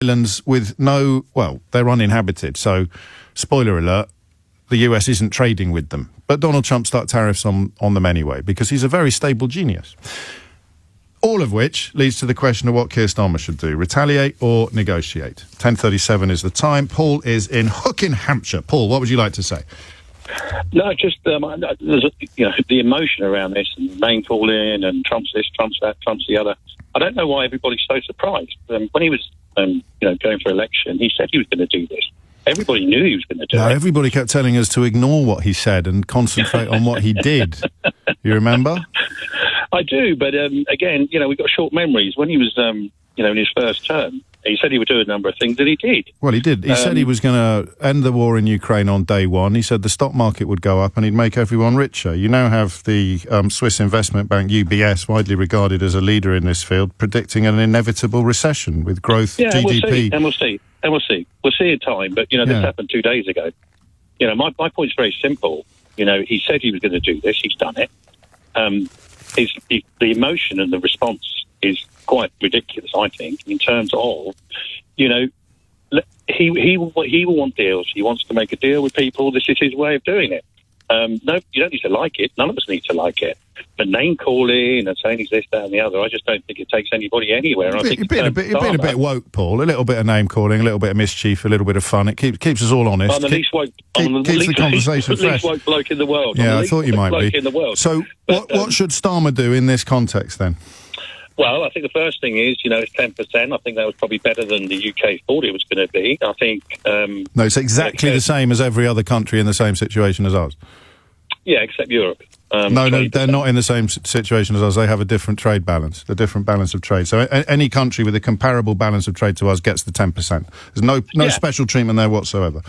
islands with they're uninhabited. So, spoiler alert, the US isn't trading with them. But Donald Trump stuck tariffs on them anyway, because he's a very stable genius. All of which leads to the question of what Keir Starmer should do, retaliate or negotiate. 10:37 is the time. Paul is in Hookin, Hampshire. Paul, what would you like to say? No, just there's the emotion around this, and name calling, and Trump's this, Trump's that, Trump's the other. I don't know why everybody's so surprised. When he was going for election, he said he was going to do this. Everybody knew he was going to do it. Everybody kept telling us to ignore what he said and concentrate on what he did. You remember? I do, but again, we've got short memories. When he was, in his first term, he said he would do a number of things, and he did. Well, he did. He said he was going to end the war in Ukraine on day one. He said the stock market would go up and he'd make everyone richer. You now have the Swiss investment bank, UBS, widely regarded as a leader in this field, predicting an inevitable recession with growth, GDP. We'll see. We'll see in time, but, this happened 2 days ago. My point's very simple. He said he was going to do this. He's done it. The emotion and the response is quite ridiculous, I think, in terms of, he will want deals. He wants to make a deal with people. This is his way of doing it. No, you don't need to like it. None of us need to like it. But name calling and saying he's this, that, and the other, I just don't think it takes anybody anywhere. You've been a bit woke, Paul. A little bit of name calling, a little bit of mischief, a little bit of fun. It keeps us all honest. I'm the least woke. Keeps the conversation fresh. Least woke bloke in the world. Yeah, I thought you might be. In the world. So, what should Starmer do in this context then? Well, I think the first thing is, it's 10%. I think that was probably better than the UK thought it was going to be. I think... no, it's exactly the same as every other country in the same situation as ours. Yeah, except Europe. No, they're not in the same situation as us. They have a different trade balance, a different balance of trade. So any country with a comparable balance of trade to us gets the 10%. There's no special treatment there whatsoever.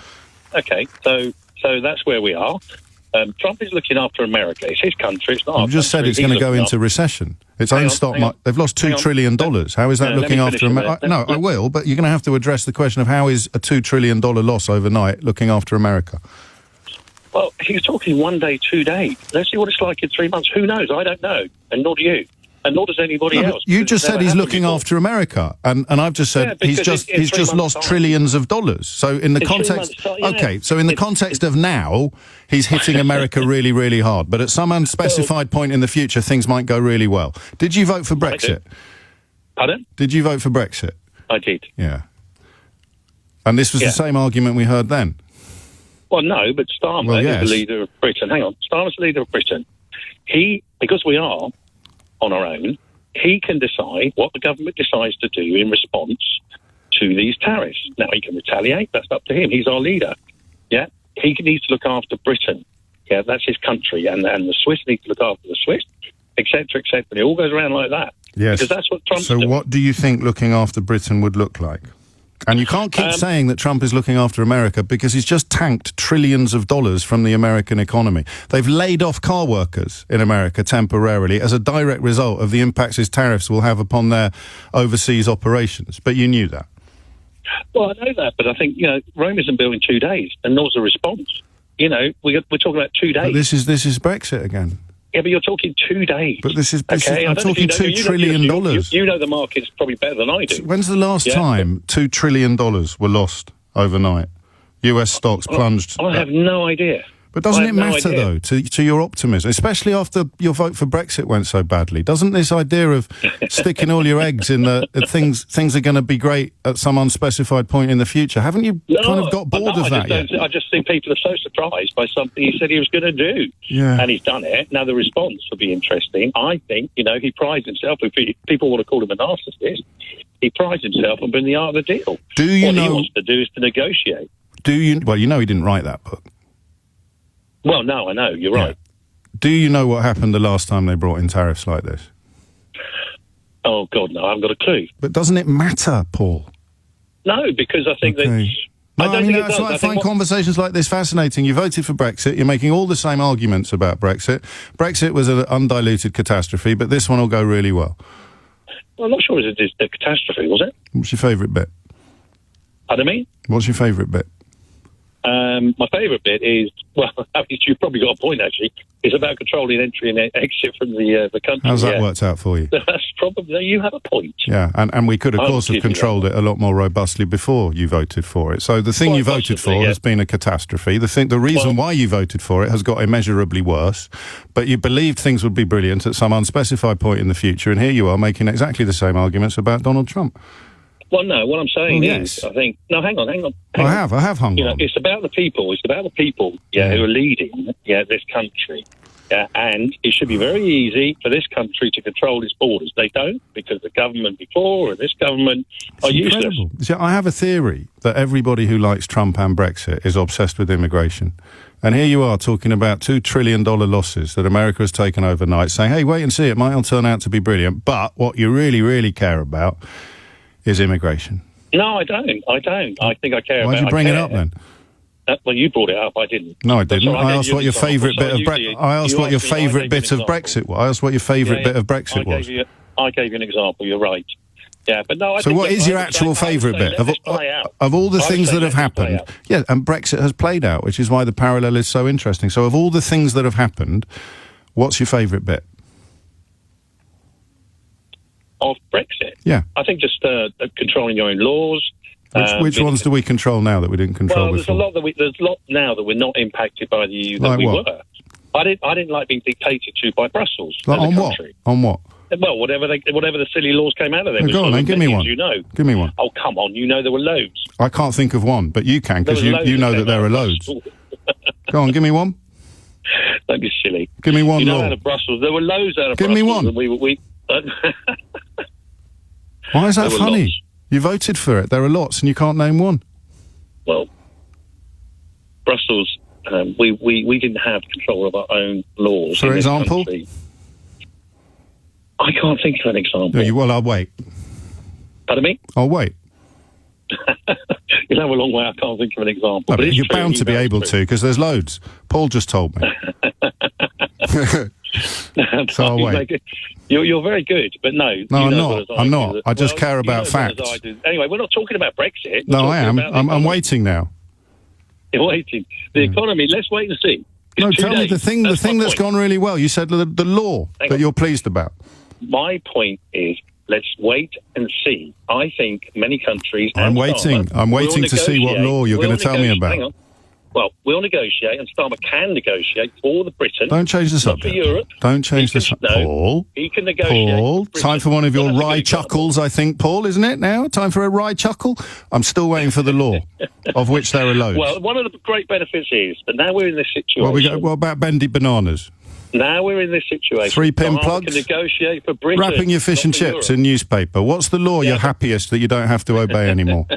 Okay, so that's where we are. Trump is looking after America. It's his country. It's not our You just said it's going to go into recession. Its own stock market. They've lost $2 trillion. How is that looking after America? No, I will, but you're going to have to address the question of how is a $2 trillion loss overnight looking after America? Well, he's talking 1 day, 2 days. Let's see what it's like in 3 months. Who knows? I don't know. And nor do you. And nor does anybody else. You just said he's looking after America. And I've just said he's just lost trillions of dollars. So in the context... Okay, so in the context of now, he's hitting America really, really hard. But at some unspecified point in the future, things might go really well. Did you vote for Brexit? Pardon? Did you vote for Brexit? I did. Yeah. And this was the same argument we heard then? Well, no, but Starmer is the leader of Britain. Hang on. Starmer's the leader of Britain. Because we are on our own, he can decide what the government decides to do in response to these tariffs. Now, he can retaliate. That's up to him. He's our leader. Yeah? He needs to look after Britain. Yeah, that's his country. And the Swiss need to look after the Swiss, etc., etc. And it all goes around like that. Yes. Because that's what Trump's doing. So what do you think looking after Britain would look like? And you can't keep saying that Trump is looking after America because he's just tanked trillions of dollars from the American economy. They've laid off car workers in America temporarily as a direct result of the impacts his tariffs will have upon their overseas operations. But you knew that. Well, I know that, but I think, Rome isn't built in 2 days, and nor's the response. We're talking about 2 days. But this is Brexit again. Yeah, but you're talking 2 days. But I'm talking $2 trillion. You know the market's probably better than I do. When's the last time $2 trillion were lost overnight? US stocks plunged. I have no idea. But doesn't it matter, though, to your optimism, especially after your vote for Brexit went so badly? Doesn't this idea of sticking all your eggs in things are going to be great at some unspecified point in the future, haven't you kind of got bored of that yet? I just think people are so surprised by something he said he was going to do. Yeah. And he's done it. Now, the response will be interesting. I think, he prides himself, if people want to call him a narcissist, he prides himself on being the art of the deal. Do you what know... he wants to do is to negotiate. Well, he didn't write that book. Well, no, I know. You're right. Do you know what happened the last time they brought in tariffs like this? Oh, God, no, I haven't got a clue. But doesn't it matter, Paul? No, because I think that... That's why I find conversations like this fascinating. You voted for Brexit. You're making all the same arguments about Brexit. Brexit was an undiluted catastrophe, but this one will go really well. Well, I'm not sure it was a catastrophe, was it? What's your favourite bit? Pardon me? What's your favourite bit? My favourite bit is, well, you've probably got a point, actually. It's about controlling entry and exit from the country. How's that worked out for you? That's probably, you have a point. Yeah, and we could, of course, have controlled it a lot more robustly before you voted for it. So the thing you voted for has been a catastrophe. The reason why you voted for it has got immeasurably worse, but you believed things would be brilliant at some unspecified point in the future, and here you are making exactly the same arguments about Donald Trump. Well, no, what I'm saying is, I think... No, hang on. I have hung on. It's about the people. It's about the people, who are leading, this country. Yeah, and it should be very easy for this country to control its borders. They don't, because the government before and this government are useless. See, I have a theory that everybody who likes Trump and Brexit is obsessed with immigration. And here you are talking about $2 trillion losses that America has taken overnight, saying, hey, wait and see, it might all turn out to be brilliant. But what you really, really care about is immigration. No, I don't. I think I care about it. Why'd you bring it up then? Well, you brought it up. I didn't. No, I didn't. I asked what your favourite bit of Brexit. I asked what your favourite bit of Brexit was. I asked what your favourite bit of Brexit was. I gave you an example. You're right. Yeah, but no. So what is your actual favourite bit of all the things that have happened? Yeah, and Brexit has played out, which is why the parallel is so interesting. So of all the things that have happened, what's your favourite bit? Of Brexit? Yeah. I think just controlling your own laws. Which ones do we control now that we didn't control before? There's a lot now that we're not impacted by the EU that we were. I didn't like being dictated to by Brussels as a country. On what? Well, whatever the silly laws came out of there. Go on, then, give me one. Give me one. Oh, come on, there were loads. I can't think of one, but you can, because you know that there are loads. Go on, give me one. Don't be silly. Give me one law. Out of Brussels, there were loads out of Brussels. Give me one. Why is that funny? Lots. You voted for it. There are lots, and you can't name one. Well, Brussels, we didn't have control of our own laws. For example? I can't think of an example. Well, I'll wait. Pardon me? I'll wait. You'll have a long way. I can't think of an example. No, but you're bound to be able to, because there's loads. Paul just told me. So I'll wait. You're very good, but no. No, I'm not. I just care about facts. Anyway, we're not talking about Brexit. No, I am. I'm waiting now. You're waiting. The economy, let's wait and see. Tell me the thing that's gone really well. You said the law that you're pleased about. My point is, let's wait and see. I think many countries... I'm waiting to see what law you're going to tell me about. Hang on. Well, we'll negotiate, and Starmer can negotiate for the Britain. Don't change the subject. For Europe. Don't change the subject. Paul. He can negotiate. Paul, time for one of your wry chuckles, I think, Paul, isn't it now? Time for a wry chuckle? I'm still waiting for the law, of which there are loads. Well, one of the great benefits is that now we're in this situation... What about bendy bananas? Now we're in this situation. 3-pin plugs? Can negotiate for Britain. Wrapping your fish and chips in newspaper. What's the law you're happiest that you don't have to obey anymore?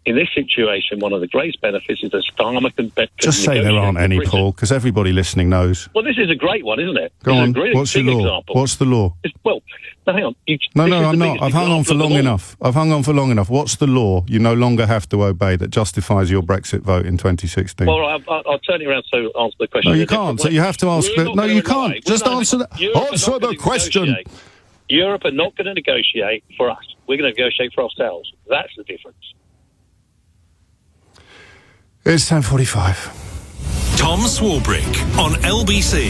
In this situation, one of the greatest benefits is that Starmer can... Just say there aren't any, Paul, because everybody listening knows. Well, this is a great one, isn't it? Go on, what's your law? Example. What's the law? Well, no, hang on. No, I'm not. I've hung on for long enough. What's the law you no longer have to obey that justifies your Brexit vote in 2016? Well, I'll turn it around so answer the question. No, you can't. So you have to ask... No, you can't. Just answer the question. Europe are not going to negotiate for us. We're going to negotiate for ourselves. That's the difference. It's 10:45. Tom Swarbrick on LBC.